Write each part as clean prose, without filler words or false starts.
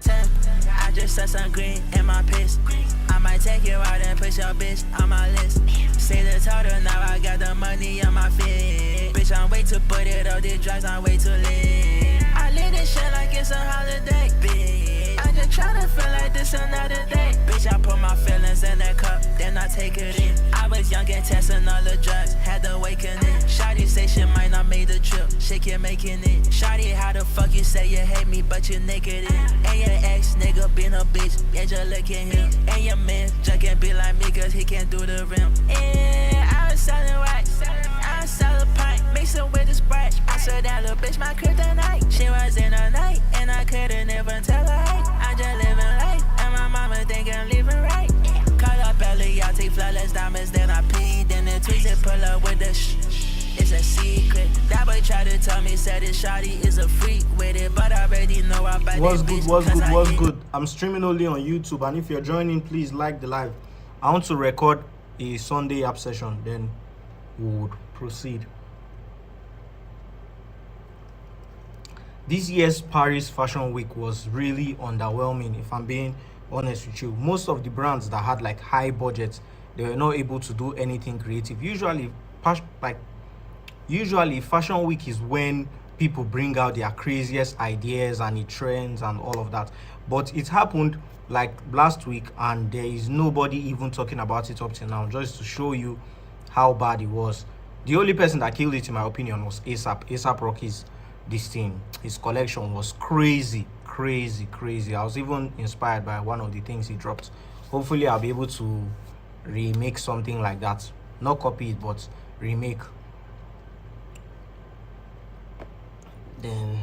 10, 10. I just saw some green in my piss. I might take you out and put your bitch on my list. Say the total, now I got the money on my feet. Bitch, I'm way too put it on these drugs, I'm way too lit. I live this shit like it's a holiday, bitch. I just tryna feel like this another day. Bitch, I put my feelings in that cup, then I take it in. I was young and testing all the drugs, had to awaken it. Shawty say she might not make the trip, she keep making it. Shawty, how the fuck you say you hate me, but you naked in? And your ex nigga been a bitch, yeah, just look at him. And your man just can't be like me, cause he can't do the rim. And I was selling wax, I was selling pint, mixing with the Sprite. I said that little bitch my kryptonite. She was in the night, and I couldn't even tell her height. I just living life, and my mama think I'm living right. Call up belly, I take flawless diamonds, then I pee, then the tweets and pull up with the it's a secret. That boy tried to tell me, said his shawty is a freak with it, but I already know I'm about What's good, what's good? I'm streaming only on YouTube, and if you're joining, please like the live. I want to record a Sunday app session, then we would proceed. This year's Paris Fashion Week was really underwhelming, if I'm being honest with you. Most of the brands that had like high budgets, they were not able to do anything creative. Usually Fashion Week is when people bring out their craziest ideas and the trends and all of that. But it happened like last week, and there is nobody even talking about it up till now, just to show you how bad it was. The only person that killed it, in my opinion, was ASAP Rocky's this thing. His collection was crazy. I was even inspired by one of the things he dropped. Hopefully I'll be able to remake something like that, not copy it, but remake. Then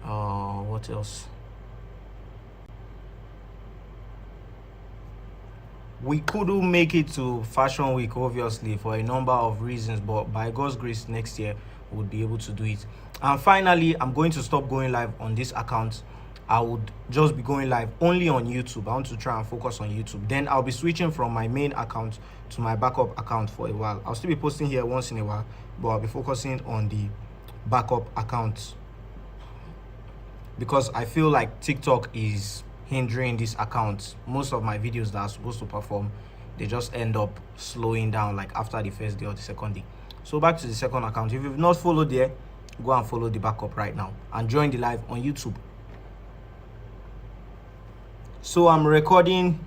what else? We couldn't make it to Fashion Week, obviously, for a number of reasons, but by God's grace, next year we'll be able to do it. And finally, I'm going to stop going live on this account. I would just be going live only on YouTube. I want to try and focus on YouTube. Then I'll be switching from my main account to my backup account for a while. I'll still be posting here once in a while, but I'll be focusing on the backup account because I feel like TikTok is hindering this account. Most of my videos that are supposed to perform, they just end up slowing down like after the first day or the second day. So back to the second account. If you've not followed there, go and follow the backup right now and join the live on YouTube. So I'm recording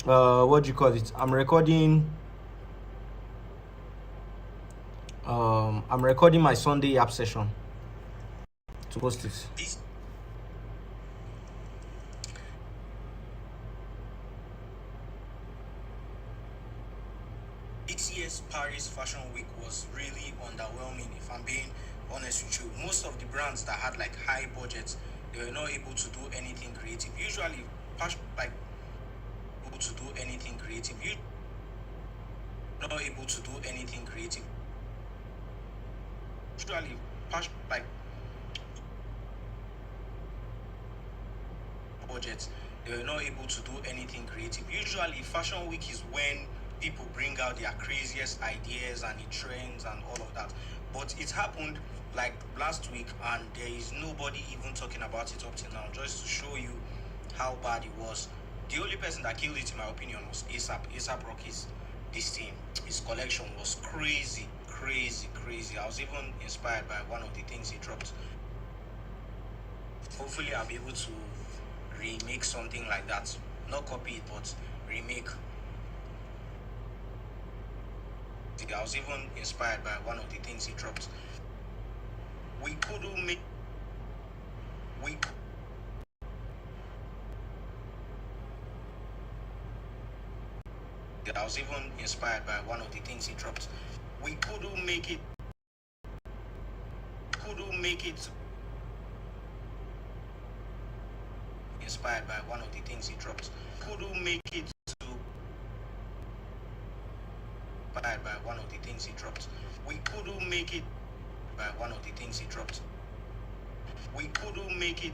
I'm recording my Sunday app session to post it. This year's Paris Fashion Week was really underwhelming, if I'm being honest with you. Most of the brands that had like high budgets, they were not able to do anything creative. Usually able to do anything creative. Not able to do anything creative. Usually budgets, they were not able to do anything creative. Usually Fashion Week is when people bring out their craziest ideas and the trends and all of that. But it happened like last week, and there is nobody even talking about it up till now, just to show you how bad it was. The only person that killed it, in my opinion, was ASAP Rocky's this thing. His collection was crazy. I was even inspired by one of the things he dropped. Hopefully I'll be able to remake something like that, not copy it, but remake. I was even inspired by one of the things he dropped. I was even inspired by one of the things he dropped. We couldn't make it. Inspired by one of the things he dropped. Couldn't make it to. By one of the things he dropped. We couldn't make it. By one of the things he dropped. We couldn't make it.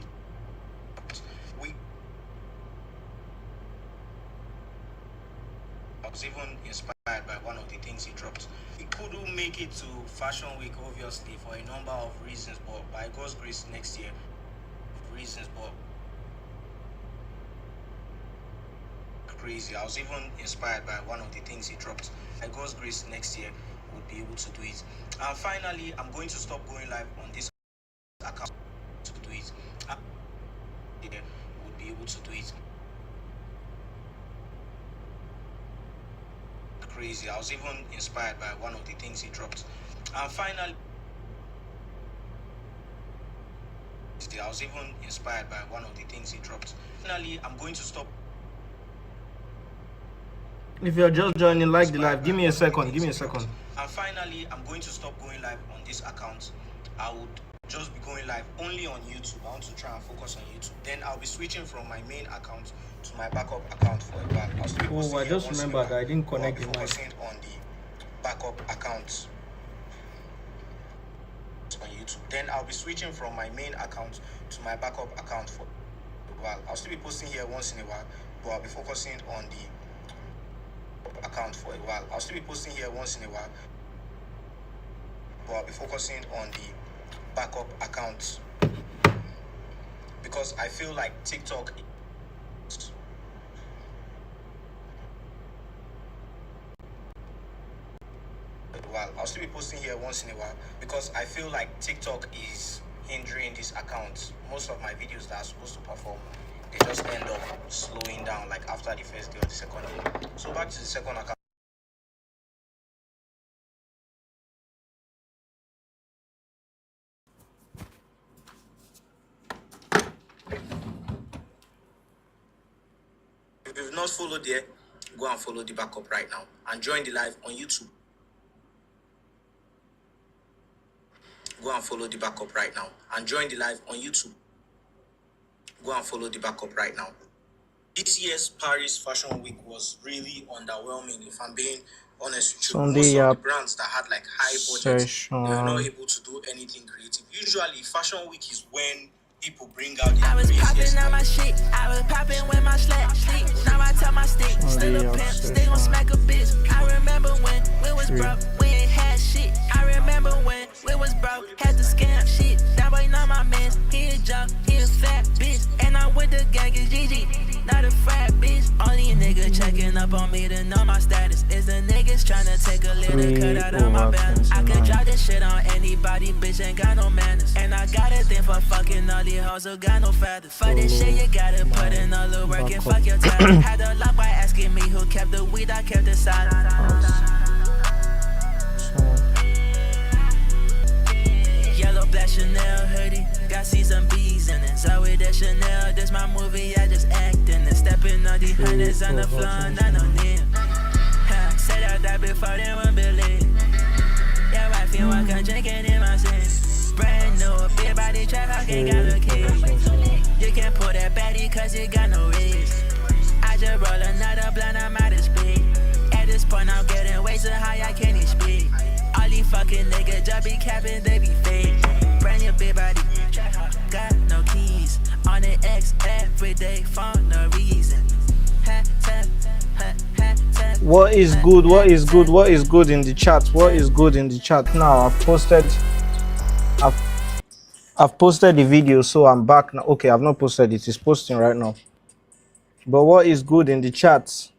I was even inspired by one of the things he dropped. We couldn't make it to Fashion Week, obviously, for a number of reasons, but by God's grace, next year reasons, but crazy. I was even inspired by one of the things he dropped. By God's grace, next year we'll be able to do it. And finally, I'm going to stop going live on this account to do it. Yeah, we'll be able to do it. Crazy. I was even inspired by one of the things he dropped. And finally, I was even inspired by one of the things he dropped. Finally, I'm going to stop. If you're just joining, like the live, give me a second. Give me a second. And finally, I'm going to stop going live on this account. I would just be going live only on YouTube. I want to try and focus on YouTube. Then I'll be switching from my main account to my backup account for a while. I just remembered I didn't connect the mic. Focusing on the backup account on YouTube. Then I'll be switching from my main account to my backup account for a while. I'll still be posting here once in a while, but I'll be focusing on the account for a while. I'll still be posting here once in a while, but I'll be focusing on the backup account because I feel like TikTok I'll still be posting here once in a while because I feel like TikTok is hindering this account. Most of my videos that are supposed to perform, they just end up slowing down like after the first day or the second day. So back to the second account. If you've not followed there, go and follow the backup right now and join the live on YouTube. Go and follow the backup right now and join the live on YouTube. Go and follow the backup right now. This year's Paris Fashion Week was really underwhelming, if I'm being honest with you. Sunday, most of the brands that had like high budgets, they were not able to do anything creative. Usually, Fashion Week is when people bring out their I was popping on my shit. I was popping with my slack. Now I tell my stick. Still a pimp. Still gon' smack a bitch. I remember when we was broke. We ain't had shit. I remember when we was broke. Had to scam shit. That boy not my man. He a joke. He a fat bitch. And I'm with the gang is GG. Not a frat bitch. Only a nigga checking up on me to know my status. Is the niggas tryna take a little cut out of my balance. I could drop this shit on anybody, bitch, ain't got no manners. And I got a thing for fucking all these hoes who got no feathers. For this shit, you gotta put in all the work and fuck your talent. Had a lock by asking me who kept the weed, I kept the silence. Yellow black Chanel hoodie, got see some bees in it. So with that Chanel, this my movie, I just act in it. Stepping on these hundreds on the floor, and I don't need it. Said I died before they won't believe. Yeah, I feel like I'm drinking in my sins. Brand new, big body trap, I can't got a kid. You can't pull that baddie cause you got no wrist. I just roll another blunt, I'm out of speed. At this point, I'm getting way too high, I can't even speak. All these fucking niggas just be capping, they be fake. Brand new big body, got no keys. On the X every day for no reason. What is good? What is good? What is good in the chat? What is good in the chat? Now I've posted the video, so I'm back now. Okay, I've not posted it. It's posting right now. But what is good in the chat?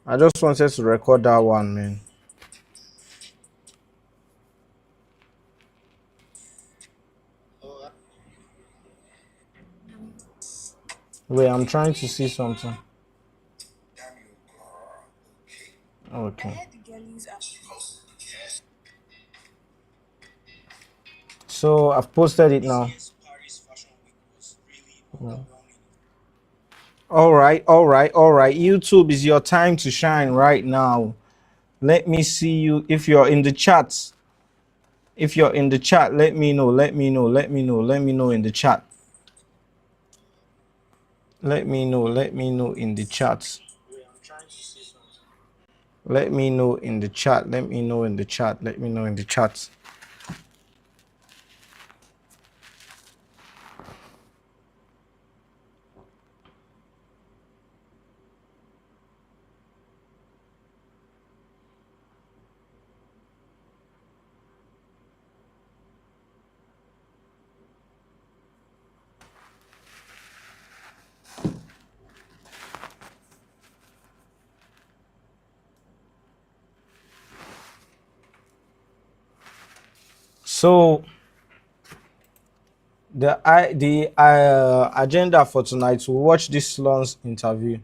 I just wanted to record that one, man. Wait, I'm trying to see something. Okay. So I've posted it now. All right. YouTube is your time to shine right now. Let me see you. If you're in the chat, let me know. Let me know in the chat. Let me know in the chat. Let me know in the chat. So the agenda for tonight, we'll watch this Sloan's interview.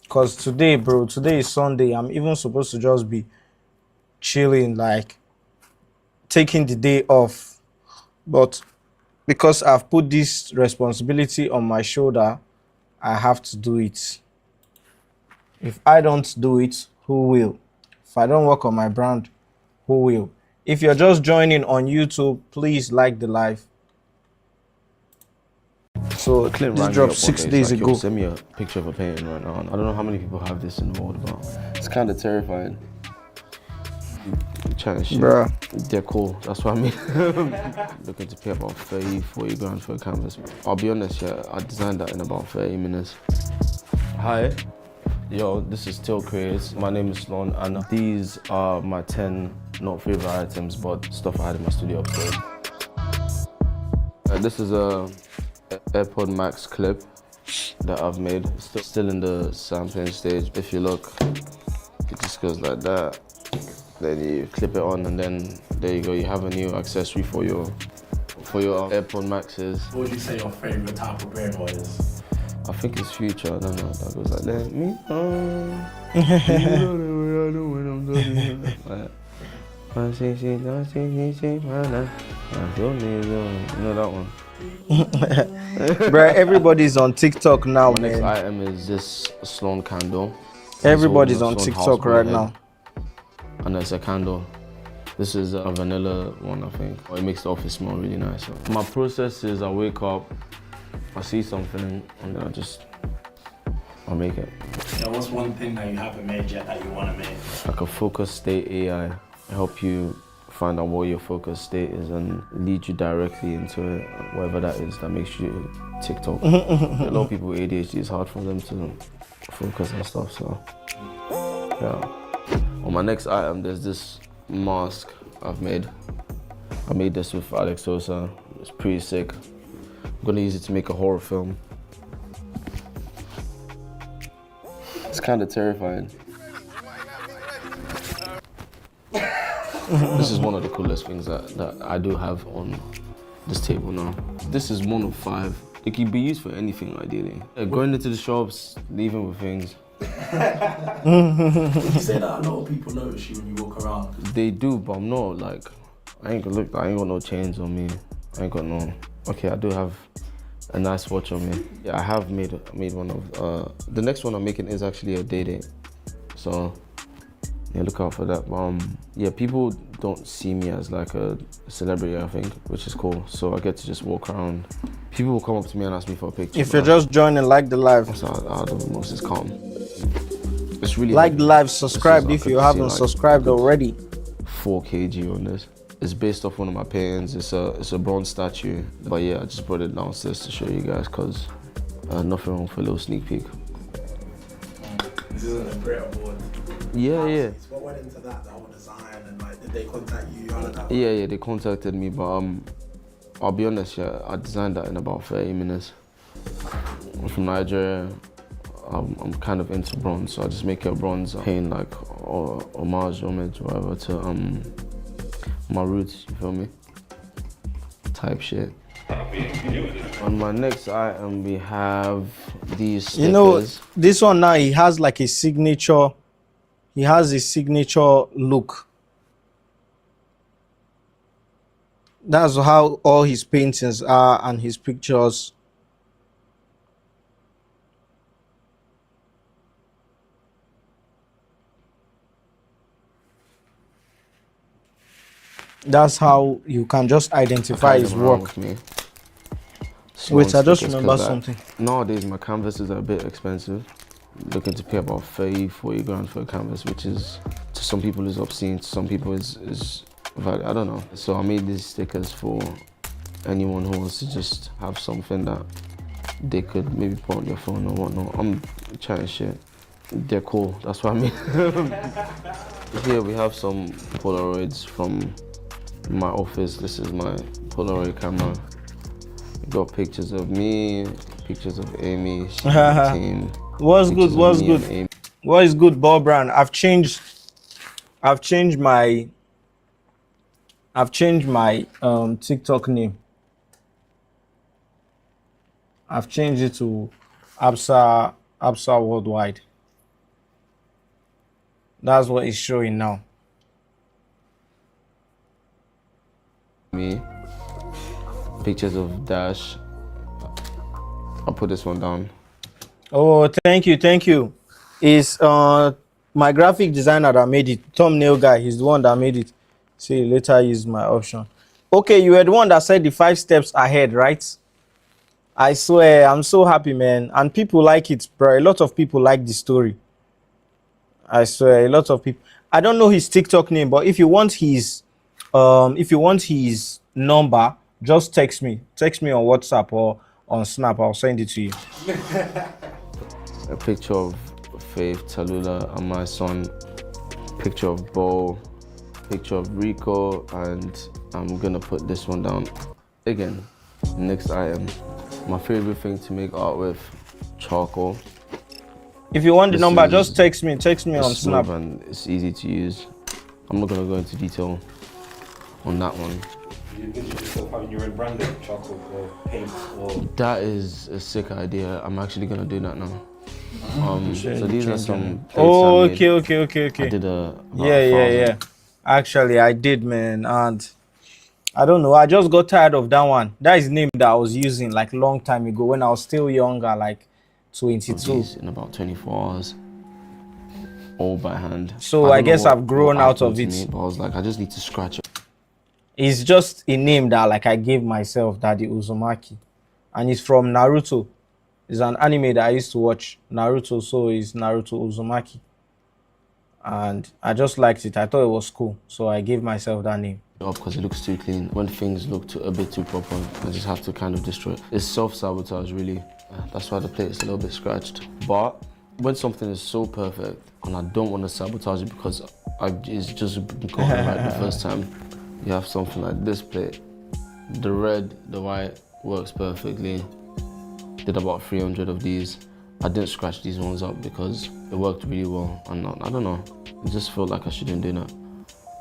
Cause today, bro, today is Sunday. I'm even supposed to just be chilling, like taking the day off. But because I've put this responsibility on my shoulder, I have to do it. If I don't do it, who will? If I don't work on my brand, who will? If you're just joining on YouTube, please like the live. So Clint this rang me dropped up 6 one day, days he's like, "Yo, ago. send me a picture of a painting right now." And I don't know how many people have this in the world, but it's kind of terrifying. Chatting shit. Bruh. They're cool. That's what I mean. Looking to pay about 30, 40 grand for a canvas. I'll be honest, yeah, I designed that in about 30 minutes. Hi. Yo, this is Till Creates. My name is Sloan, and these are my 10 not favorite items, but stuff I had in my studio upstairs. This is a AirPod Max clip that I've made. It's still in the sampling stage. If you look, it just goes like that. Then you clip it on, and then there you go. You have a new accessory for your AirPod Maxes. What would you say your favorite type of beer is? I think it's Future. I don't know. That goes like, let me know. You know what I'm doing. Like, you know that one. Bruh, everybody's on TikTok now, My next man. item is this Sloan candle. Everybody's Sloan on House TikTok right Boyhead. now. And it's a candle. This is a vanilla one, I think. It makes the office smell really nice. My process is I wake up, I see something, and then I'll make it. Yeah, what's one thing that you haven't made yet that you want to make? Like a focus state AI, help you find out what your focus state is and lead you directly into it, whatever that is that makes you TikTok. A lot of people with ADHD, it's hard for them to focus and stuff, so yeah. On my next item, there's this mask I've made. I made this with Alex Sosa. It's pretty sick. I'm gonna use it to make a horror film. It's kind of terrifying. This is one of the coolest things that I do have on this table now. This is one of 5. It can be used for anything, ideally. Going into the shops, leaving with things. Would you say that a lot of people notice you when you walk around? They do, but I'm not like, I ain't got no chains on me. I ain't got no, okay, I do have a nice watch on me. Yeah, I have made one of, the next one I'm making is actually a day date. So, yeah, look out for that. Yeah, people don't see me as like a celebrity, I think, which is cool. So I get to just walk around. People will come up to me and ask me for a picture. If you're just joining, like the live. So I don't know, it's calm. It's really Like the live, This subscribe is, I if could you see, haven't like, subscribed already. 4 kg on this. It's based off one of my paintings. It's a bronze statue. But yeah, I just brought it downstairs to show you guys because nothing wrong for a little sneak peek. This isn't a Brit Award. Yeah. What went into that whole design and like, did they contact you? All of that? Yeah, they contacted me, but I'll be honest, yeah, I designed that in about 30 minutes. I'm from Nigeria. I'm kind of into bronze, so I just make a bronze paint, like homage, whatever, to my roots, you feel me? Type shit. On my next item, we have these stickers. You know, this one now, he has like a signature, he has a signature look. That's how all his paintings are and his pictures. That's how you can just identify his work. Me. Wait, I just Stickers, remember 'cause something. Nowadays, my canvases are a bit expensive. Looking to pay about 30, 40 grand for a canvas, which is, to some people is obscene, to some people is valid, I don't know. So I made these stickers for anyone who wants to just have something that they could maybe put on their phone or whatnot. I'm chatting shit. They're cool, that's what I mean. Here we have some Polaroids from my office. This is my Polaroid camera. We got pictures of me, pictures of Amy, she's the team. What's good? Pictures of What's me good? and Amy. What is good, Bob Brand? I've changed my I've changed my TikTok name. I've changed it to Absa Worldwide. That's what it's showing now. Me. Pictures of Dash. I'll put this one down. Oh, thank you. It's my graphic designer that made it. Thumbnail guy, he's the one that made it. See, later use my option. Okay, you were the one that said the 5 steps ahead, right? I swear, I'm so happy, man. And people like it, bro. A lot of people like the story. I swear, a lot of people. I don't know his TikTok name, but if you want his number, just text me. Text me on WhatsApp or on Snap. I'll send it to you. A picture of Faith, Tallulah, and my son. Picture of Bo. Picture of Rico, and I'm gonna put this one down. Again, next item. My favorite thing to make art with, charcoal. If you want the number, just text me. Text me on Snap. And it's easy to use. I'm not gonna go into detail on that one. You picture yourself having your own brand of chocolate or paint or... That is a sick idea. I'm actually gonna do that now. So these are some plates Oh, I made. okay. I did a Yeah. Actually, I did, man, and I don't know. I just got tired of that one. That is the name that I was using like long time ago when I was still younger, like 22. in about 24 hours, all by hand. So I I don't know guess I've grown what out of happened to it. me, but I was like, I just need to scratch it. It's just a name that like I gave myself, Daddy Uzumaki, and it's from Naruto. It's an anime that I used to watch, Naruto. So it's Naruto Uzumaki, and I just liked it. I thought it was cool, so I gave myself that name. Up because it looks too clean. When things look a bit too proper, I just have to kind of destroy it. It's self-sabotage, really. That's why the plate is a little bit scratched. But when something is so perfect and I don't want to sabotage it because it's just going right the first time, you have something like this plate. The red, the white works perfectly. Did about 300 of these. I didn't scratch these ones up because it worked really well. And I don't know, I just felt like I shouldn't do that.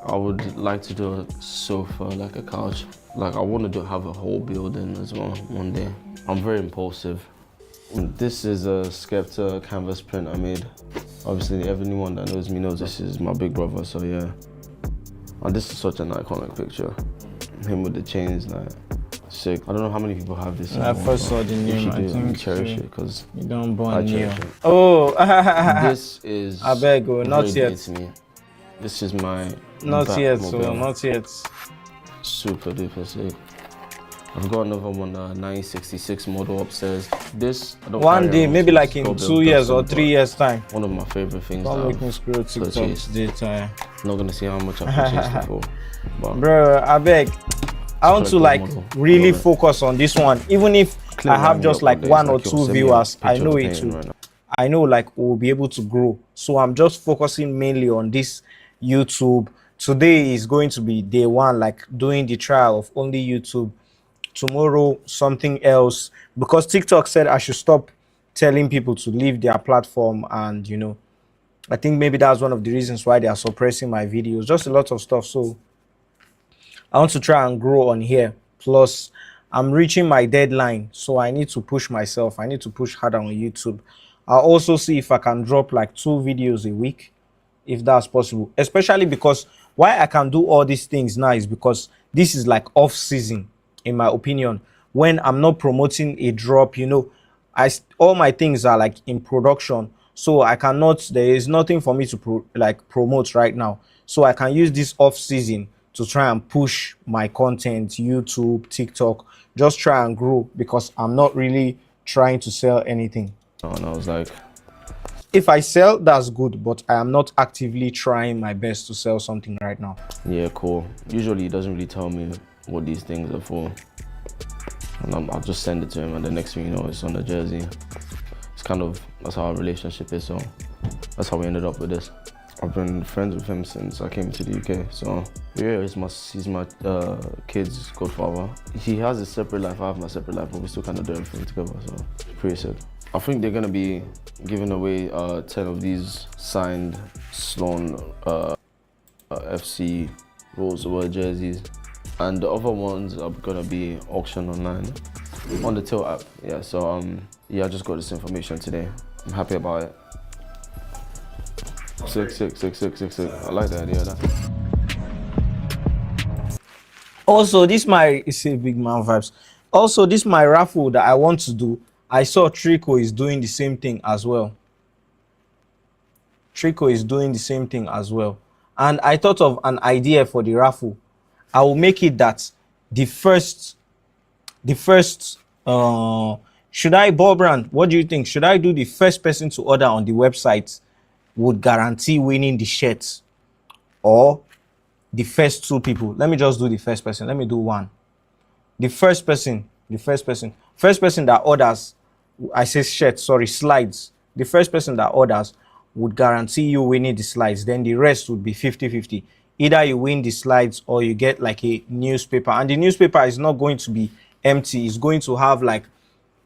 I would like to do a sofa, like a couch. Like I want to have a whole building as well one day. I'm very impulsive. This is a Skepta canvas print I made. Obviously everyone that knows me knows this is my big brother, so yeah. And this is such an iconic picture. Him with the chains, like, sick. I don't know how many people have this. When I first saw the name, I I think cherish it because you don't born I new. cherish it. Oh, This is I beg you, not very yet. big to me. This is my Not yet, so Batmobile. not yet. Super duper sick. I've got another one, 966 model upstairs. This, I don't One carry day, around, maybe so like it's in probably 2 years or dusty, 3 but years time. One of my favorite things. Don't that make me I've scroll TikTok purchased. data. Not gonna see how much I purchased it for. But Bro, I beg. I want to Collector's like model. really I love it. focus on this one. Even if clear I have my just mind like up days, one or you're two sending me a viewers, I picture know of it painting too. right now. I know like we'll be able to grow. So I'm just focusing mainly on this YouTube. Today is going to be day one, like doing the trial of only YouTube. Tomorrow, something else. Because TikTok said I should stop telling people to leave their platform, and you know, I think maybe that's one of the reasons why they are suppressing my videos. Just a lot of stuff. So I want to try and grow on here. Plus, I'm reaching my deadline, so I need to push myself. I need to push harder on YouTube. I'll also see if I can drop like 2 videos a week, if that's possible. Especially because why I can do all these things now is because this is like off season, in my opinion. When I'm not promoting a drop, you know, all my things are like in production, so I cannot. There is nothing for me to promote right now. So I can use this off season to try and push my content, YouTube, TikTok, just try and grow, because I'm not really trying to sell anything. And I was like, If I sell, that's good, but I am not actively trying my best to sell something right now. yeah, cool. Usually he doesn't really tell me what these things are for. And I'll just send it to him, and the next thing you know, it's on the jersey. It's kind of, that's how our relationship is, so that's how we ended up with this. I've been friends with him since I came to the UK, so yeah, he's my kid's godfather. He has a separate life, I have my separate life, but we still kind of do everything together, so pretty sick. I think they're gonna be giving away 10 of these signed Sloan FC Rose Award jerseys. And the other ones are gonna be auction online on the Till app. Yeah, so yeah, I just got this information today. I'm happy about it. Sick. I like the idea of that. Also, this my it's a big man vibes. Also, this my raffle that I want to do. I saw Trico is doing the same thing as well. Trico is doing the same thing as well. And I thought of an idea for the raffle. I will make it that the first should I, Ball Brand, what do you think? Should I do the first person to order on the website would guarantee winning the shirt, or the first two people? Let me just do the first person. Let me do one. The first person that orders, I say shirt, sorry, slides. The first person that orders would guarantee you winning the slides. Then the rest would be 50-50. Either you win the slides or you get like a newspaper. And the newspaper is not going to be empty. It's going to have like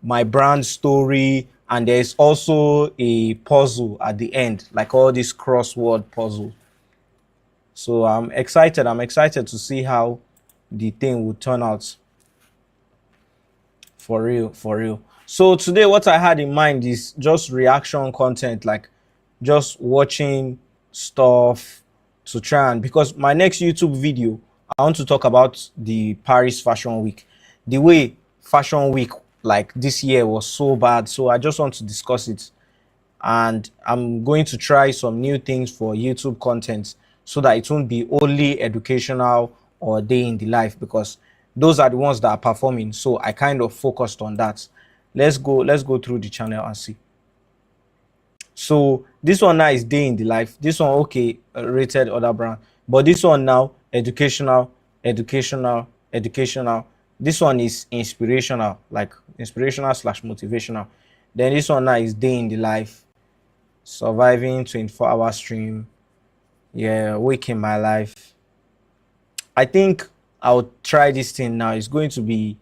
my brand story, and there's also a puzzle at the end, like all this crossword puzzle. So I'm excited to see how the thing would turn out. For real. So today what I had in mind is just reaction content, like just watching stuff to try, and because my next YouTube video, I want to talk about the Paris Fashion Week. The way Fashion Week like this year was so bad, so I just want to discuss it. And I'm going to try some new things for YouTube content so that it won't be only educational or day in the life, because those are the ones that are performing. So I kind of focused on that. Let's go through the channel and see. So this one now is day in the life. This one, okay, rated other brand. But this one now, educational. This one is inspirational, like inspirational/motivational. Then this one now is day in the life. Surviving 24-hour stream. Yeah, waking my life. I think I'll try this thing now. It's going to be,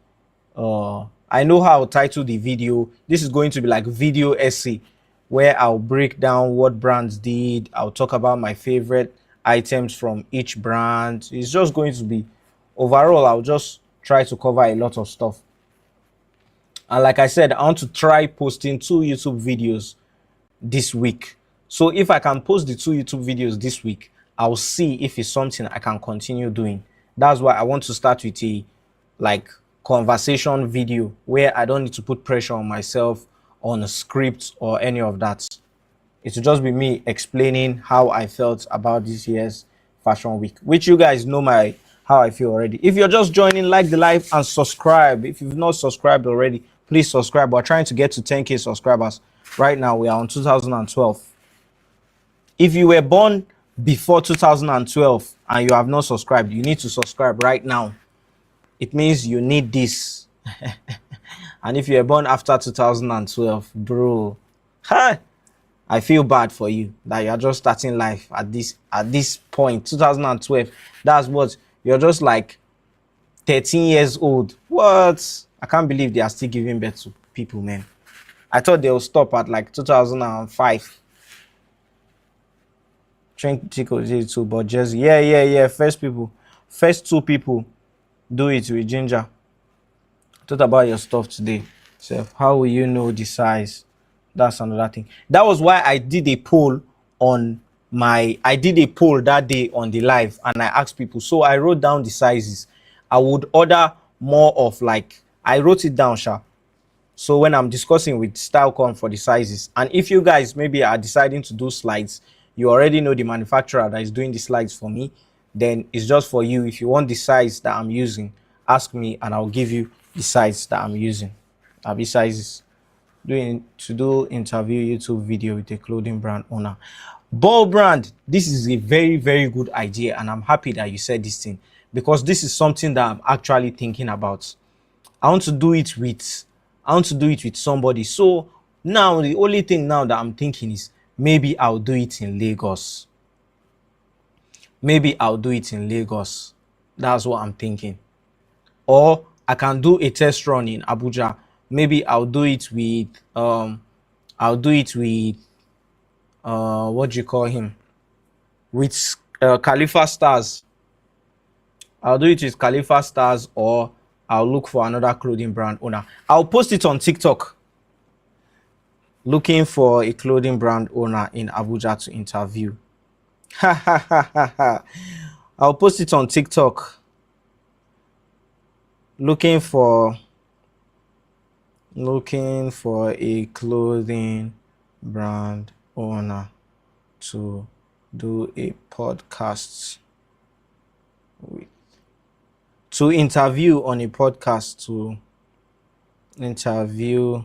I know how I'll title the video. This is going to be like video essay, where I'll break down what brands did. I'll talk about my favorite items from each brand. It's just going to be, overall, I'll just try to cover a lot of stuff. And like I said, I want to try posting 2 YouTube videos this week. So if I can post the 2 YouTube videos this week, I'll see if it's something I can continue doing. That's why I want to start with a like conversation video where I don't need to put pressure on myself on a script or any of that. It will just be me explaining how I felt about this year's Fashion Week, which you guys know how I feel already. If you're just joining, like the live and subscribe. If you've not subscribed already, please subscribe. We're trying to get to 10K subscribers. Right now, we are on 2012. If you were born before 2012 and you have not subscribed, you need to subscribe right now. It means you need this. And if you were born after 2012, bro, I feel bad for you that you're just starting life at this point. 2012, that's what, you're just like 13 years old. What? I can't believe they are still giving birth to people, man. I thought they'll stop at like 2005. Chico, but just yeah. First 2 people do it with Ginger. Thought about your stuff today. So how will you know the size? That's another thing. That was why I did a poll that day on the live, and I asked people. So I wrote down the sizes. I would order more of, like, I wrote it down, sha. So when I'm discussing with StyleCon for the sizes, and if you guys maybe are deciding to do slides, you already know the manufacturer that is doing the slides for me, then it's just for you. If you want the size that I'm using, ask me and I'll give you the size that I'm using. I'll be sizes. To do interview YouTube video with a clothing brand owner. Ball Brand, this is a very, very good idea, and I'm happy that you said this thing, because this is something that I'm actually thinking about. I want to do it with somebody. So now the only thing now that I'm thinking is maybe I'll do it in Lagos. That's what I'm thinking. Or I can do a test run in Abuja. Maybe I'll do it with what do you call him? With Khalifa Stars. I'll do it with Khalifa Stars, or I'll look for another clothing brand owner. I'll post it on TikTok. Looking for a clothing brand owner in Abuja to interview. I'll post it on TikTok. Looking for a clothing brand owner to do a podcast with, to interview on a podcast, to interview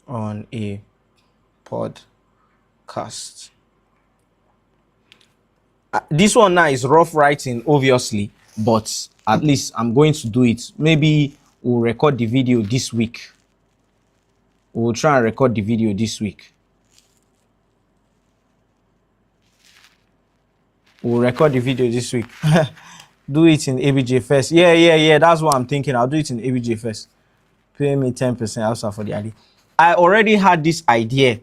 on a podcast. This one now is rough writing, obviously, but at least I'm going to do it. Maybe we'll record the video this week. We'll try and record the video this week. We'll record the video this week. Do it in ABJ first. Yeah. That's what I'm thinking. I'll do it in ABJ first. Pay me 10% outside for the idea. I already had this idea.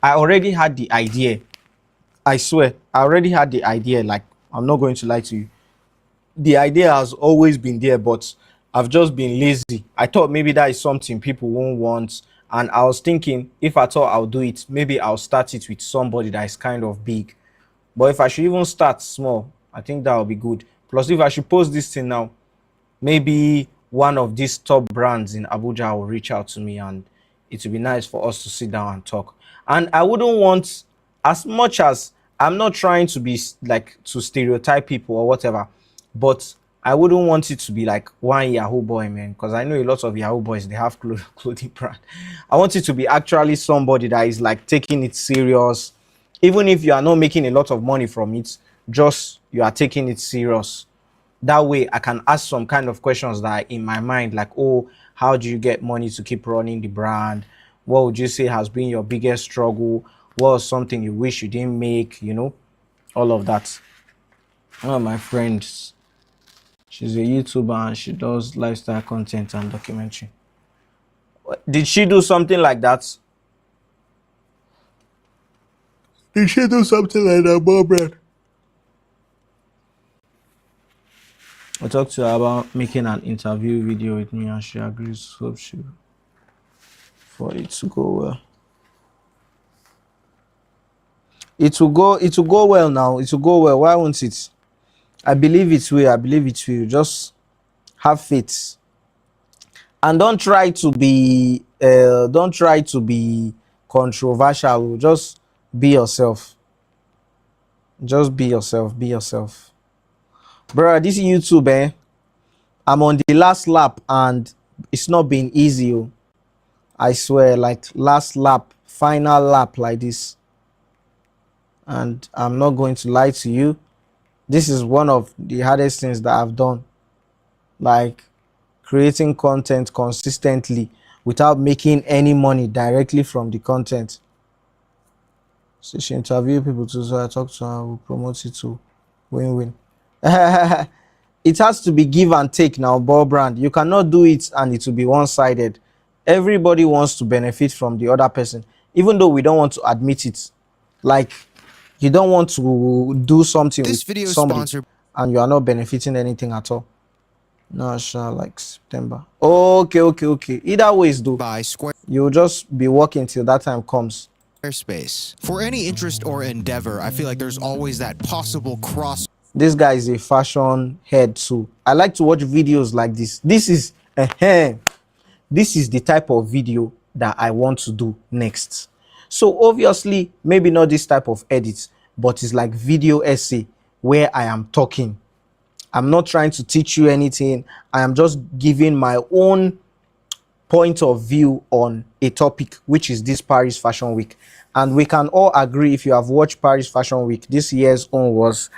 I already had the idea. I swear, I already had the idea. Like, I'm not going to lie to you. The idea has always been there, but I've just been lazy. I thought maybe that is something people won't want. And I was thinking, if I thought I'll do it, maybe I'll start it with somebody that is kind of big. But if I should even start small, I think that will be good. Plus, if I should post this thing now, maybe one of these top brands in Abuja will reach out to me, and it would be nice for us to sit down and talk. And I wouldn't want, as much as I'm not trying to be like to stereotype people or whatever, but I wouldn't want it to be like one Yahoo boy, man, because I know a lot of Yahoo boys, they have clothing brand. I want it to be actually somebody that is like taking it serious. Even if you are not making a lot of money from it, just you are taking it serious. That way I can ask some kind of questions that are in my mind, like, oh, how do you get money to keep running the brand? What would you say has been your biggest struggle? What was something you wish you didn't make? You know, all of that. One of my friends, she's a YouTuber and she does lifestyle content and documentary. Did she do something like that? Did she do something like that, Bob? I talked to her about making an interview video with me, and she agrees. Hope she for it to go well. It will go well now. It will go well. Why won't it? I believe it will. I believe it will. Just have faith. And don't try to be controversial. Just be yourself. Just be yourself. Be yourself. Bro, this YouTube, I'm on the last lap and it's not been easy. Oh. I swear, like last lap, final lap like this. And I'm not going to lie to you. This is one of the hardest things that I've done. Like creating content consistently without making any money directly from the content. So she interviewed people too, so I talked to her, we'll promote it to win-win. It has to be give and take now, ball brand. You cannot do it and it will be one-sided. Everybody wants to benefit from the other person, even though we don't want to admit it. Like, you don't want to do something This with video is somebody sponsored and you are not benefiting anything at all. No, sure, like September. Okay. Either ways, though, by you'll just be working till that time comes. Squarespace. For any interest or endeavor, I feel like there's always that possible cross. This guy is a fashion head too. I like to watch videos like this. This is the type of video that I want to do next. So obviously, maybe not this type of edits, but it's like video essay where I am talking. I'm not trying to teach you anything. I am just giving my own point of view on a topic, which is this Paris Fashion Week. And we can all agree, if you have watched Paris Fashion Week, this year's own was,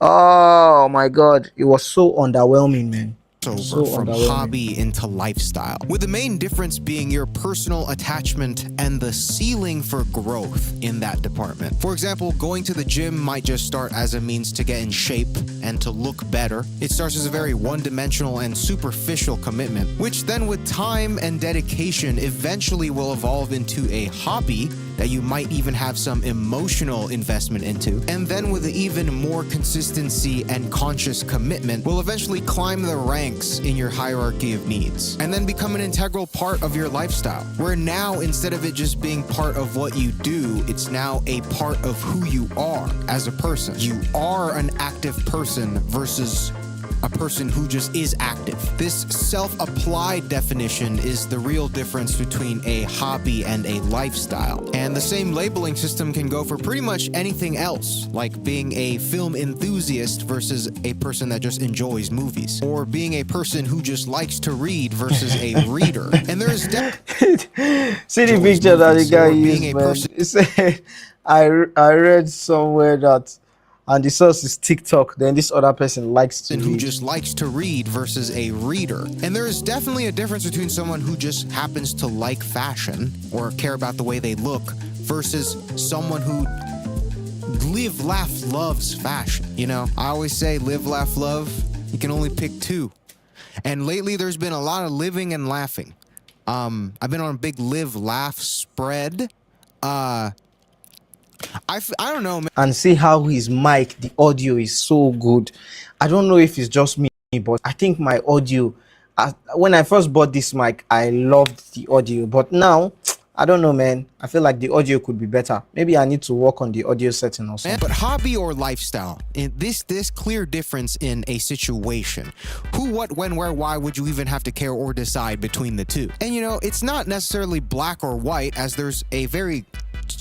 oh my God, it was so underwhelming, man. From hobby into lifestyle, with the main difference being your personal attachment and the ceiling for growth in that department. For example, going to the gym might just start as a means to get in shape and to look better. It starts as a very one-dimensional and superficial commitment, which then with time and dedication eventually will evolve into a hobby that you might even have some emotional investment into, and then with even more consistency and conscious commitment, will eventually climb the ranks in your hierarchy of needs, and then become an integral part of your lifestyle, where now, instead of it just being part of what you do, it's now a part of who you are as a person. You are an active person versus a person who just is active. This self-applied definition is the real difference between a hobby and a lifestyle. And the same labeling system can go for pretty much anything else, like being a film enthusiast versus a person that just enjoys movies, or being a person who just likes to read versus a reader. And there's see the picture that the guy used, man. He said, I read somewhere that, and the source is TikTok, then this other person likes to read. Who just likes to read versus a reader. And there is definitely a difference between someone who just happens to like fashion or care about the way they look versus someone who live, laugh, loves fashion. You know, I always say live, laugh, love. You can only pick two. And lately there's been a lot of living and laughing. I've been on a big live, laugh spread. I don't know, man. And see how his mic, the audio is so good. I don't know if it's just me, but I think my audio, when I first bought this mic, I loved the audio, but now I don't know, man. I feel like the audio could be better. Maybe I need to work on the audio setting or something. But hobby or lifestyle, in this clear difference in a situation. Who, what, when, where, why would you even have to care or decide between the two? And you know, it's not necessarily black or white, as there's a very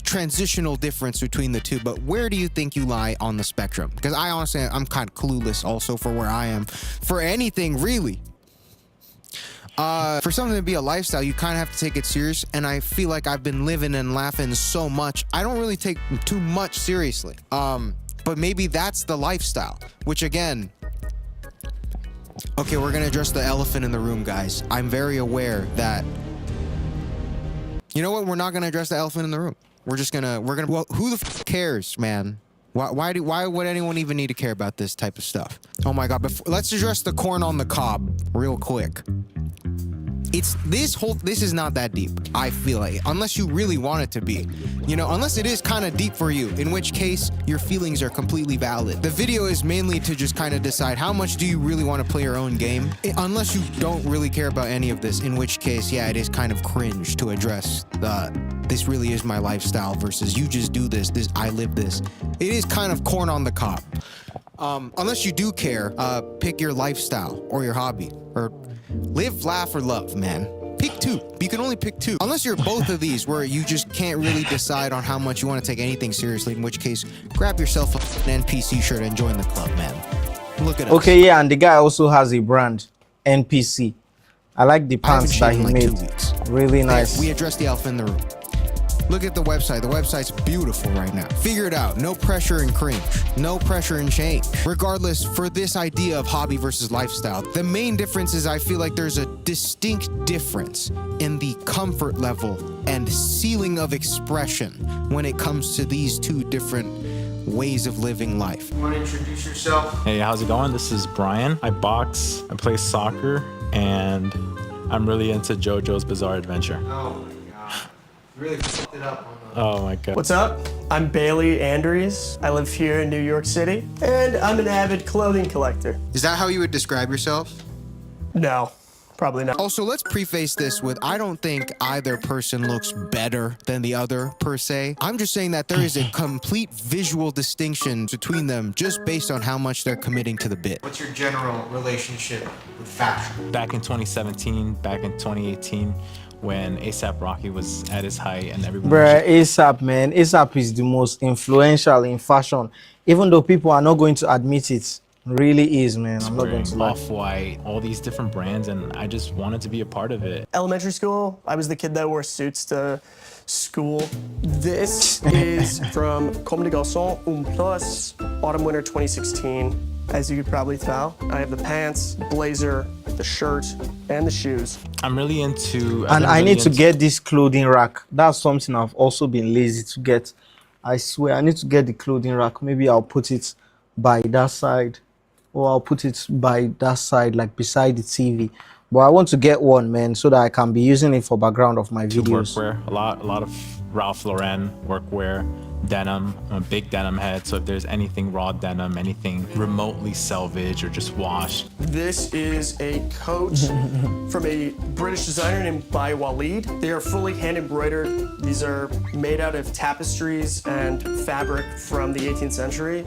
transitional difference between the two, but where do you think you lie on the spectrum? Because I honestly, I'm kind of clueless also for where I am for anything really. For something to be a lifestyle, you kind of have to take it serious, and I feel like I've been living and laughing so much, I don't really take too much seriously. But maybe that's the lifestyle, which again, okay, we're gonna address the elephant in the room, guys. I'm very aware that, you know what, we're not gonna address the elephant in the room. We're gonna, well, who the f cares, man? Why would anyone even need to care about this type of stuff? Oh my God, let's address the corn on the cob real quick. This is not that deep, I feel like, unless you really want it to be. You know, unless it is kind of deep for you, in which case your feelings are completely valid. The video is mainly to just kind of decide how much do you really want to play your own game, unless you don't really care about any of this, in which case, yeah, it is kind of cringe to address this really is my lifestyle versus you just do this, I live this. It is kind of corn on the cob. Unless you do care, pick your lifestyle or your hobby, or live, laugh, or love, man. Pick two. You can only pick two. Unless you're both of these where you just can't really decide on how much you want to take anything seriously, in which case, grab yourself an NPC shirt and join the club, man. Look at us. Okay, yeah, and the guy also has a brand, NPC. I like the pants that he made. Really nice. We addressed the elephant in the room. Look at the website. The website's beautiful right now. Figure it out. No pressure and cringe. No pressure and change. Regardless, for this idea of hobby versus lifestyle, the main difference is I feel like there's a distinct difference in the comfort level and ceiling of expression when it comes to these two different ways of living life. You want to introduce yourself? Hey, how's it going? This is Brian. I box, I play soccer, and I'm really into JoJo's Bizarre Adventure. Oh my God. Really fucked it up on Oh my God. What's up? I'm Bailey Andrews. I live here in New York City, and I'm an avid clothing collector. Is that how you would describe yourself? No, probably not. Also, let's preface this with, I don't think either person looks better than the other, per se. I'm just saying that there is a complete visual distinction between them just based on how much they're committing to the bit. What's your general relationship with fashion? Back in 2017, back in 2018, when A$AP Rocky was at his height and everyone Bruh, A$AP, man. A$AP is the most influential in fashion. Even though people are not going to admit it, really is, man. I'm not going to lie. Off-White, all these different brands, and I just wanted to be a part of it. Elementary school, I was the kid that wore suits to school. This is from Comme des Garçons Un Plus, autumn-winter 2016. As you could probably tell, I have the pants, blazer, the shirt, and the shoes. I'm really into... And I need to get this clothing rack. That's something I've also been lazy to get. I swear, I need to get the clothing rack. Maybe I'll put it by that side or I'll put it by that side, like beside the TV. But I want to get one, man, so that I can be using it for background of my videos. Workwear, a lot of Ralph Lauren workwear, denim. I'm a big denim head, so if there's anything raw denim, anything remotely salvaged or just washed. This is a coat from a British designer named Bai Walid. They are fully hand embroidered. These are made out of tapestries and fabric from the 18th century.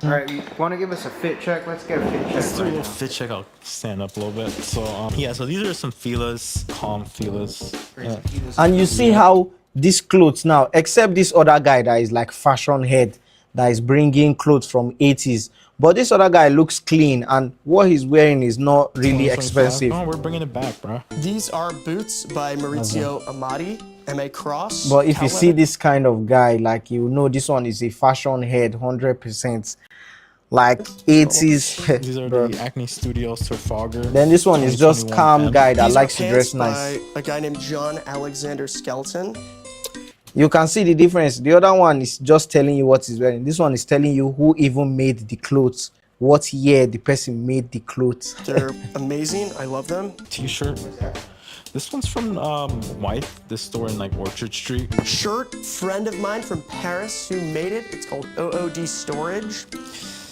All right, you want to give us a fit check? Let's get a fit check. Let's do a little fit check. I'll stand up a little bit. So so these are some Fila's, calm Fila's. Yeah. And you see how these clothes now, except this other guy that is like fashion head, that is bringing clothes from 80s. But this other guy looks clean, and what he's wearing is not really 2025. expensive. No, we're bringing it back, bro. These are boots by Maurizio Amati, MA Cross. But if you Cow see leather. this kind of guy, like, you know, this one is a fashion head, 100%. Like 80s. These are bro. the Acne Studio Surfogger. Then this one is just 2021 calm M. guy that These likes are to dress pants nice. by a guy named John Alexander Skelton. You can see the difference. The other one is just telling you what he's wearing. This one is telling you who even made the clothes, what year the person made the clothes. They're amazing. I love them. T-shirt. This one's from Wife, this store in like Orchard Street. Shirt, friend of mine from Paris who made it. It's called OOD Storage.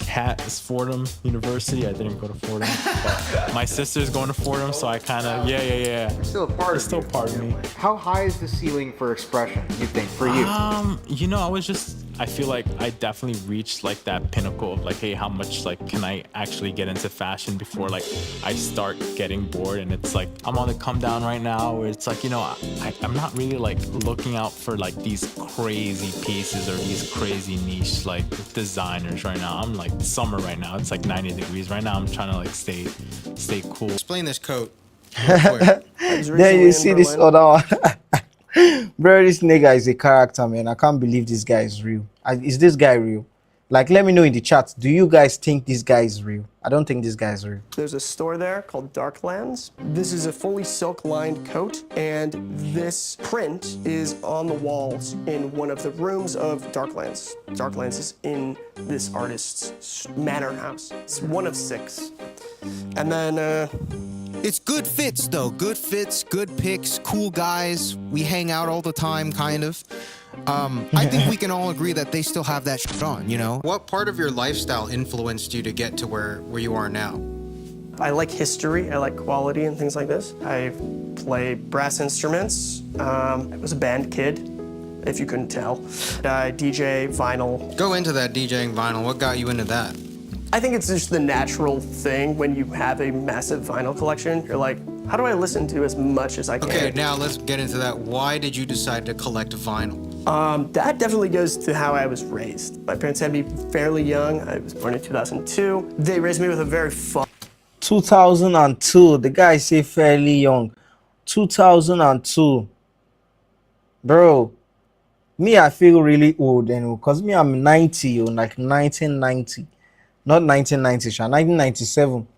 Hat is Fordham University. I didn't go to Fordham, but my sister's going to Fordham, so I kind of, yeah. It's still a part It's of still you. part of me. How high is the ceiling for expression, you think, for you? You know, I feel like I definitely reached like that pinnacle of like, hey, how much like can I actually get into fashion before like I start getting bored? And it's like, I'm on the come down right now where it's like, you know, I'm not really like looking out for like these crazy pieces or these crazy niche like designers right now. I'm like summer right now. It's like 90 degrees right now. I'm trying to like stay cool. Explain this coat. Then you see this other one. Bro, this nigga is a character, man. I can't believe this guy is real. Is this guy real? Like, let me know in the chat. Do you guys think this guy is real? I don't think this guy is real. There's a store there called Darklands. This is a fully silk-lined coat, and this print is on the walls in one of the rooms of Darklands. Darklands is in this artist's manor house. It's one of 6. And then, It's good fits, though. Good fits, good picks, cool guys. We hang out all the time, kind of. I think we can all agree that they still have that shit on, you know? What part of your lifestyle influenced you to get to where you are now? I like history, I like quality and things like this. I play brass instruments. I was a band kid, if you couldn't tell. I DJ vinyl. Go into that DJing vinyl. What got you into that? I think it's just the natural thing when you have a massive vinyl collection. You're like, how do I listen to as much as I can? Okay, now let's get into that. Why did you decide to collect vinyl? That definitely goes to how I was raised. My parents had me fairly young. I was born in 2002. They raised me with a very fun 2002. The guy say fairly young. 2002. Bro, me, I feel really old, and because me, I'm 90, like 1990. Not 1990, 1997.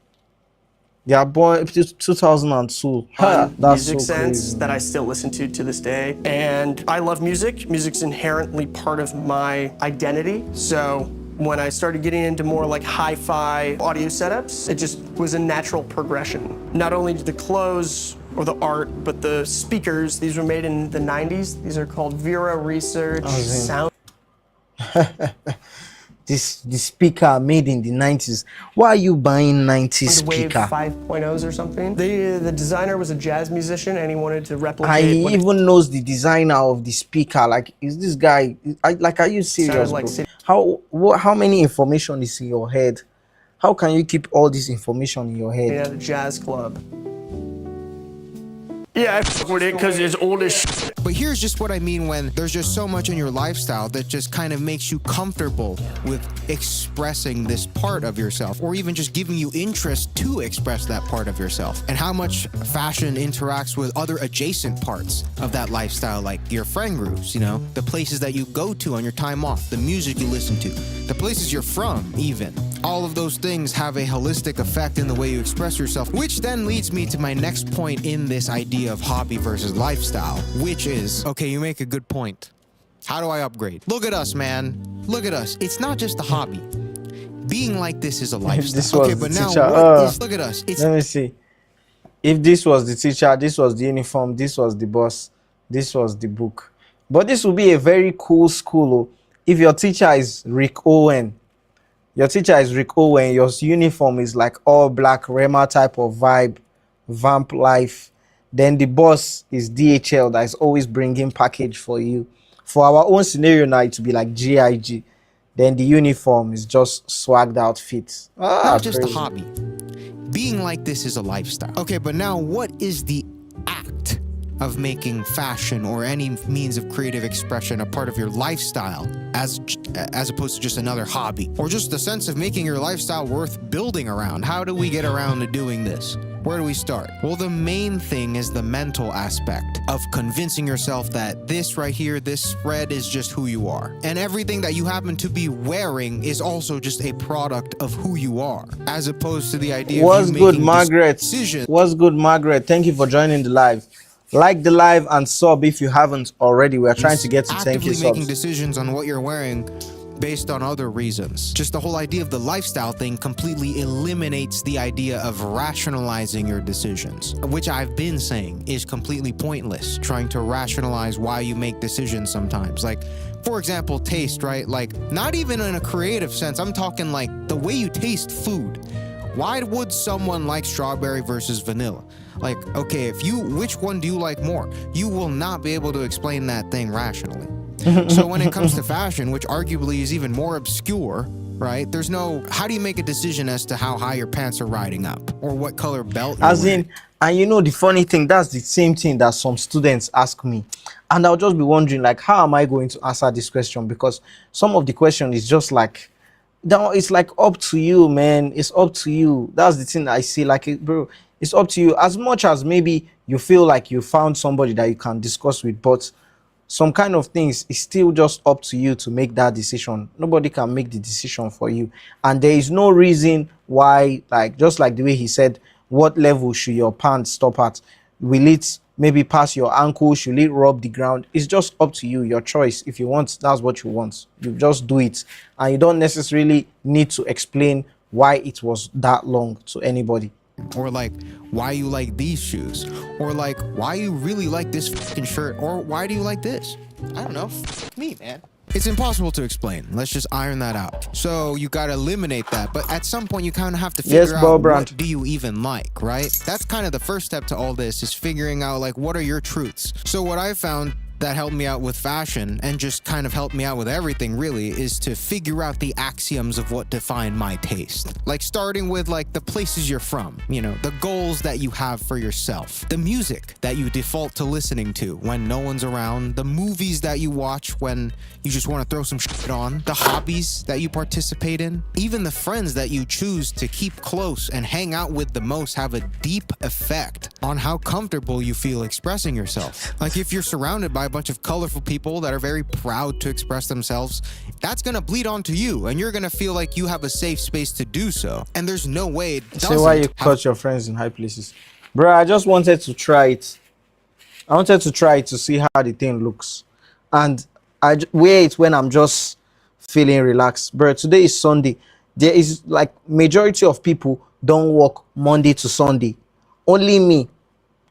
They are born 2002. Ha, that's music so sense crazy. that I still listen to this day. And I love music. Music's inherently part of my identity. So when I started getting into more like hi-fi audio setups, it just was a natural progression. Not only the clothes or the art, but the speakers. These were made in the 90s. These are called Vera Research Sound. The speaker made in the 90s. Why are you buying 90s Wave speaker? 5.0s or something. The designer was a jazz musician and he wanted to I replicate what it even knows the designer of the speaker. Like, is this guy? Are you serious, like bro? How many information is in your head? How can you keep all this information in your head? at a jazz club. Yeah, I fuck with it because it's old as shit. But here's just what I mean when there's just so much in your lifestyle that just kind of makes you comfortable with expressing this part of yourself, or even just giving you interest to express that part of yourself, and how much fashion interacts with other adjacent parts of that lifestyle, like your friend groups, you know, the places that you go to on your time off, the music you listen to, the places you're from, even. All of those things have a holistic effect in the way you express yourself, which then leads me to my next point in this idea of hobby versus lifestyle, which is, okay, you make a good point. How do I upgrade? Look at us, man. Look at us. It's not just a hobby. Being like this is a lifestyle. this was Okay, the but now teacher, what is? Look at us. It's let me see. If this was the teacher, this was the uniform, this was the boss, this was the book. But this would be a very cool school. Oh. If your teacher is Rick Owen, your uniform is like all black, Rema type of vibe, vamp life. Then the boss is DHL that is always bringing package for you. For our own scenario now, it would be like GIG. Then the uniform is just swagged outfits. not just a crazy. hobby. Being like this is a lifestyle. Okay, but now what is the act of making fashion or any means of creative expression a part of your lifestyle as opposed to just another hobby? Or just the sense of making your lifestyle worth building around? How do we get around to doing this? Where do we start? Well, the main thing is the mental aspect of convincing yourself that this right here, this spread is just who you are. And everything that you happen to be wearing is also just a product of who you are, as opposed to the idea What's of you good, making Margaret? decisions. What's good, Margaret? Thank you for joining the live. Like the live and sub if you haven't already. We're trying to get to 10K actively making subs. decisions on what you're wearing based on other reasons. Just the whole idea of the lifestyle thing completely eliminates the idea of rationalizing your decisions, which I've been saying is completely pointless, trying to rationalize why you make decisions sometimes. Like, for example, taste, right? Like, not even in a creative sense. I'm talking like the way you taste food. Why would someone like strawberry versus vanilla? Like, okay, which one do you like more? You will not be able to explain that thing rationally. So when it comes to fashion, which arguably is even more obscure, right? There's no, how do you make a decision as to how high your pants are riding up or what color belt you're As wearing? in, and you know the funny thing, that's the same thing that some students ask me. And I'll just be wondering, like, how am I going to answer this question? Because some of the question is just like, it's like up to you, man. It's up to you. That's the thing I see. Like, bro, it's up to you. As much as maybe you feel like you found somebody that you can discuss with, but some kind of things is still just up to you to make that decision. Nobody can make the decision for you. And there is no reason why, like, just like the way he said, what level should your pants stop at? Will it maybe pass your ankle? Should it rub the ground? It's just up to you, your choice. If you want, that's what you want. You just do it. And you don't necessarily need to explain why it was that long to anybody. Or like, why you like these shoes? Or like, why you really like this fucking shirt? Or why do you like this? I don't know. F me, man. It's impossible to explain. Let's just iron that out. So you gotta eliminate that. But at some point, you kind of have to figure out what do you even like, right? That's kind of the first step to all this, is figuring out like, what are your truths? So what I found that helped me out with fashion and just kind of helped me out with everything really is to figure out the axioms of what define my taste. Like starting with like the places you're from, you know, the goals that you have for yourself, the music that you default to listening to when no one's around, the movies that you watch when you just want to throw some shit on, the hobbies that you participate in, even the friends that you choose to keep close and hang out with the most have a deep effect on how comfortable you feel expressing yourself. Like if you're surrounded by a bunch of colorful people that are very proud to express themselves, that's gonna bleed onto you and you're gonna feel like you have a safe space to do so. And there's no way it doesn't. Say why you cut your friends in high places. Bro, I just wanted to try it. I wanted to try it to see how the thing looks. And I wear it when I'm just feeling relaxed. Bro, today is Sunday. There is like majority of people don't work Monday to Sunday. Only me.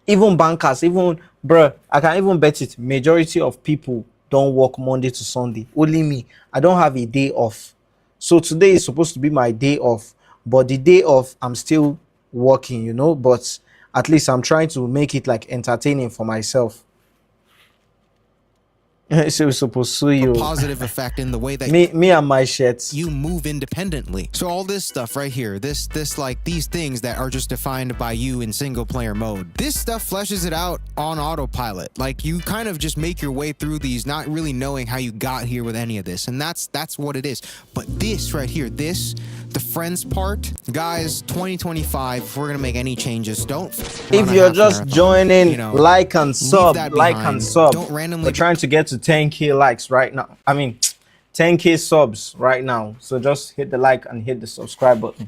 Even bankers, even, bro, I can even bet it. Majority of people don't work Monday to Sunday. Only me. I don't have a day off. So today is supposed to be my day off. But the day off, I'm still working, you know. But at least I'm trying to make it like entertaining for myself. So we're supposed to you. Positive effect in the way that me and my shirts. You move independently. So all this stuff right here, this like these things that are just defined by you in single player mode, this stuff fleshes it out on autopilot. Like you kind of just make your way through these, not really knowing how you got here with any of this. And that's what it is. But this right here, the friends part, guys, 2025, if we're gonna make any changes, don't if you're just joining, you know, like and sub. Don't randomly. We're trying to get to 10K likes right now. I mean 10K subs right now. So just hit the like and hit the subscribe button.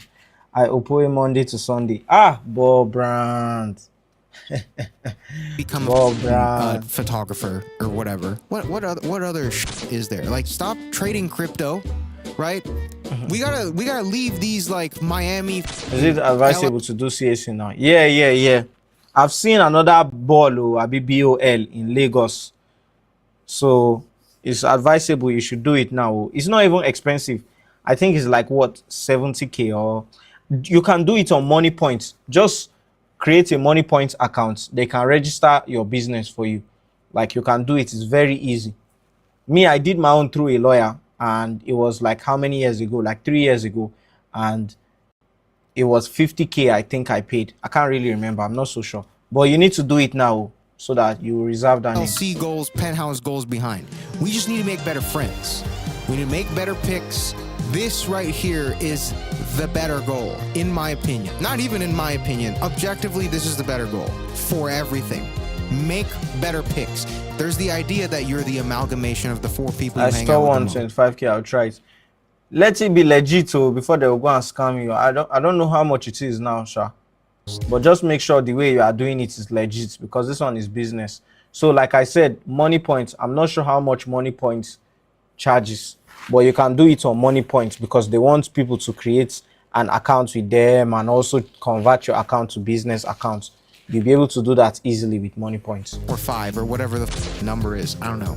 I upload Monday to Sunday. Bob Brand. Become a photographer or whatever. What other is there? Like stop trading crypto right? We gotta leave these like Miami. Is it advisable to do CAC now? Yeah. I've seen another ball, Abi BOL in Lagos. So it's advisable you should do it now. It's not even expensive. I think it's like what 70k, or you can do it on Money Points. Just create a Money Points account. They can register your business for you. Like you can do it. It's very easy. Me, I did my own through a lawyer, and it was like how many years ago? Like 3 years ago, and it was 50k. I think I paid. I can't really remember. I'm not so sure. But you need to do it now so that you reserve that name. LC goals, Penthouse goals behind. We just need to make better friends. We need to make better picks. This right here is the better goal, in my opinion. Not even in my opinion. Objectively, this is the better goal for everything. Make better picks. There's the idea that you're the amalgamation of the 4 people you I hang still out want with. 25k. I'll try it. Let it be legit before they will go and scam you. I don't know how much it is now, Sha. But just make sure the way you are doing it is legit, because this one is business. So like I said, Money Points, I'm not sure how much Money Points charges, but you can do it on Money Points because they want people to create an account with them and also convert your account to business accounts. You'll be able to do that easily with Money Points. Or 5 or whatever the number is. I don't know.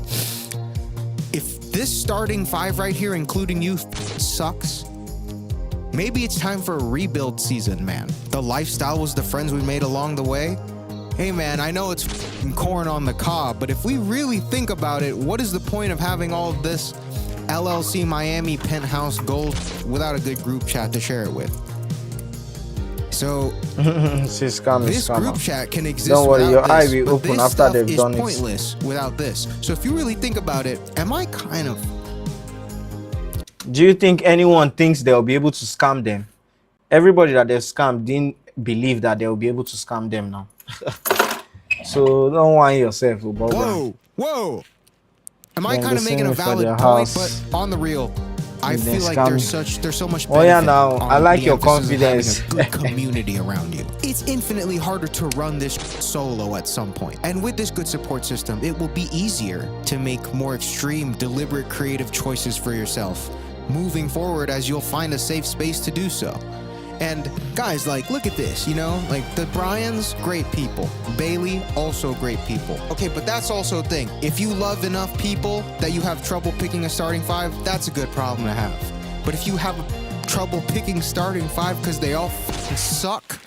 If this starting 5 right here, including you, sucks, maybe it's time for a rebuild season, man. The lifestyle was the friends we made along the way. Hey, man, I know it's corn on the cob, but if we really think about it, what is the point of having all of this LLC Miami Penthouse gold without a good group chat to share it with? So this group chat can exist. Don't worry, without your eye this, will but open this after stuff they've is done it. pointless without this. So if you really think about it, am I kind of... Do you think anyone thinks they'll be able to scam them? Everybody that they've scammed didn't believe that they'll be able to scam them now. So don't whine yourself. Whoa! Am I Then kind they of making send a me for valid their point? house. But on the real, I And then feel like scam there's so much Oh yeah, benefit now on I like the your emphasis of having confidence. a good community around you. It's infinitely harder to run this solo at some point. And with this good support system, it will be easier to make more extreme, deliberate, creative choices for yourself moving forward, as you'll find a safe space to do so. And guys, like, look at this, you know, like the Bryans, great people. Bailey, also great people. Okay, but that's also a thing. If you love enough people that you have trouble picking a starting 5, that's a good problem to have. But if you have trouble picking starting 5 because they all suck,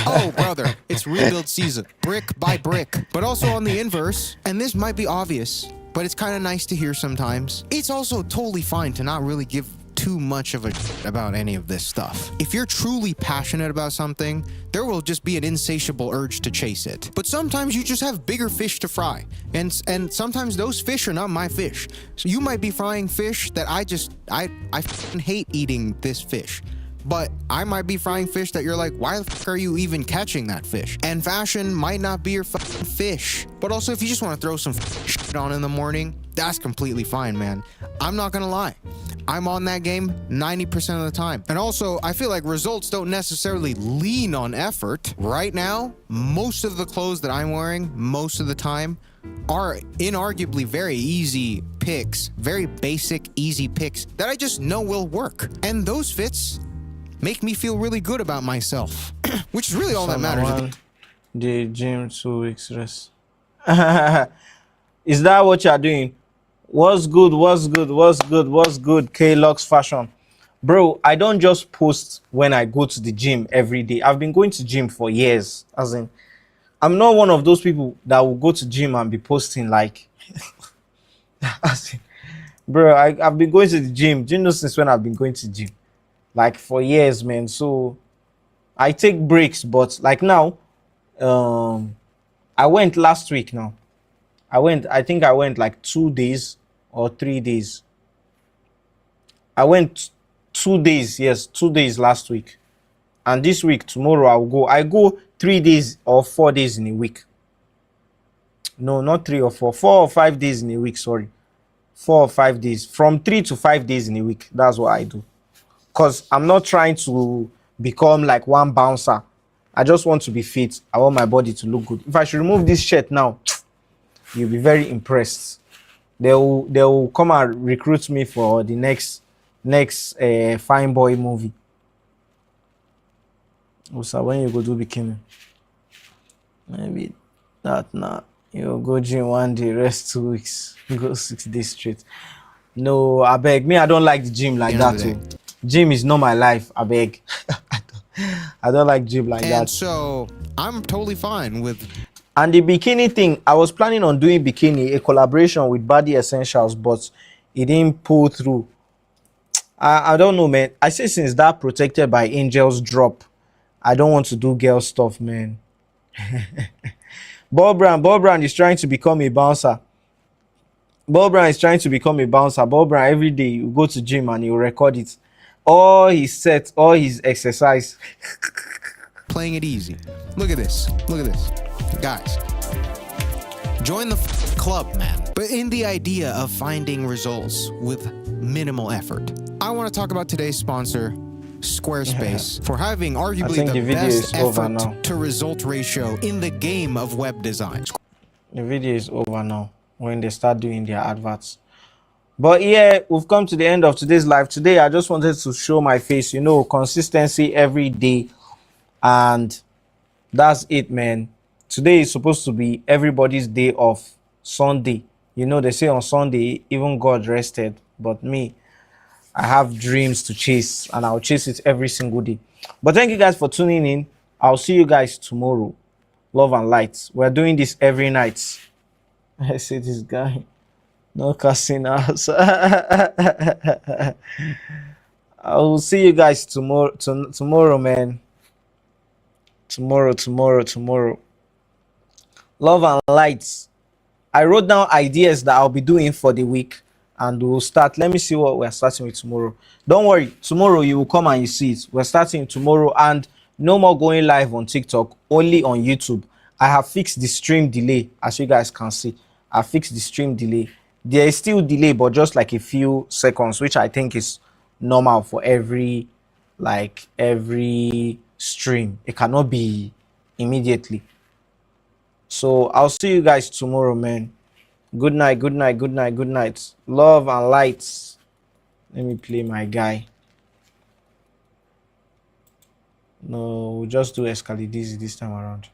oh, brother, it's rebuild season, brick by brick. But also on the inverse, and this might be obvious, but it's kind of nice to hear sometimes, it's also totally fine to not really give too much of a about any of this stuff. If you're truly passionate about something, there will just be an insatiable urge to chase it. But sometimes you just have bigger fish to fry. And sometimes those fish are not my fish. So you might be frying fish that I f***ing hate eating this fish. But I might be frying fish that you're like, why the fuck are you even catching that fish? And fashion might not be your fucking fish. But also, if you just want to throw some shit on in the morning, that's completely fine, man. I'm not gonna lie. I'm on that game 90% of the time. And also, I feel like results don't necessarily lean on effort. Right now, most of the clothes that I'm wearing, most of the time, are inarguably very easy picks, very basic, easy picks that I just know will work. And those fits make me feel really good about myself, which is really all that matters. The gym 2 weeks rest. Is that what you're doing? What's good? K-Lux Fashion. Bro, I don't just post when I go to the gym every day. I've been going to gym for years. As in, I'm not one of those people that will go to gym and be posting like... As in, bro, I've been going to the gym. Do you know since when I've been going to the gym? Like for years, man. So I take breaks, but like now, I went last week now. I think I went like 2 days or 3 days. I went 2 days, yes, 2 days last week. And this week, tomorrow I'll go. I go 3 days or 4 days in a week. No, not 3 or 4. 4 or 5 days in a week, sorry. 4 or 5 days. From 3 to 5 days in a week. That's what I do. Because I'm not trying to become like one bouncer. I just want to be fit. I want my body to look good. If I should remove this shirt now, you'll be very impressed. They will come and recruit me for the next next Fine Boy movie. Also, when you go do bikini, maybe that now you go gym one day, rest 2 weeks, go 6 days straight. No, I beg me. I don't like the gym like End of that the too. Gym is not my life. I beg. I don't like gym like And that. so I'm totally fine with And the bikini thing, I was planning on doing bikini, a collaboration with Body Essentials, but it didn't pull through. I don't know, man. I say since that Protected by Angels drop, I don't want to do girl stuff, man. Bob Brown is trying to become a bouncer. Bob Brown is trying to become a bouncer. Bob Brown, every day you go to gym and you record it. All his sets, all his exercise. playing it easy. Look at this. Look at this. Guys, join the club, man. But in the idea of finding results with minimal effort, I want to talk about today's sponsor, Squarespace, for having arguably think the the video best is over effort now. to result ratio in the game of web design. The video is over now when they start doing their adverts. But yeah, we've come to the end of today's live. Today, I just wanted to show my face, you know, consistency every day. And that's it, man. Today is supposed to be everybody's day off, Sunday. You know, they say on Sunday, even God rested. But me, I have dreams to chase, and I'll chase it every single day. But thank you guys for tuning in. I'll see you guys tomorrow. Love and light. We're doing this every night. I see this guy. No cussing us. I will see you guys tomorrow. Tomorrow, man. Tomorrow. Love and lights. I wrote down ideas that I'll be doing for the week, and we'll start. Let me see what we're starting with tomorrow. Don't worry. Tomorrow you will come and you see it. We're starting tomorrow, and no more going live on TikTok. Only on YouTube. I have fixed the stream delay, as you guys can see. I fixed the stream delay. There is still delay, but just like a few seconds, which I think is normal for every stream. It cannot be immediately. So I'll see you guys tomorrow, man. Good night. Love and lights. Let me play my guy. No, we'll just do Escalidizi this time around.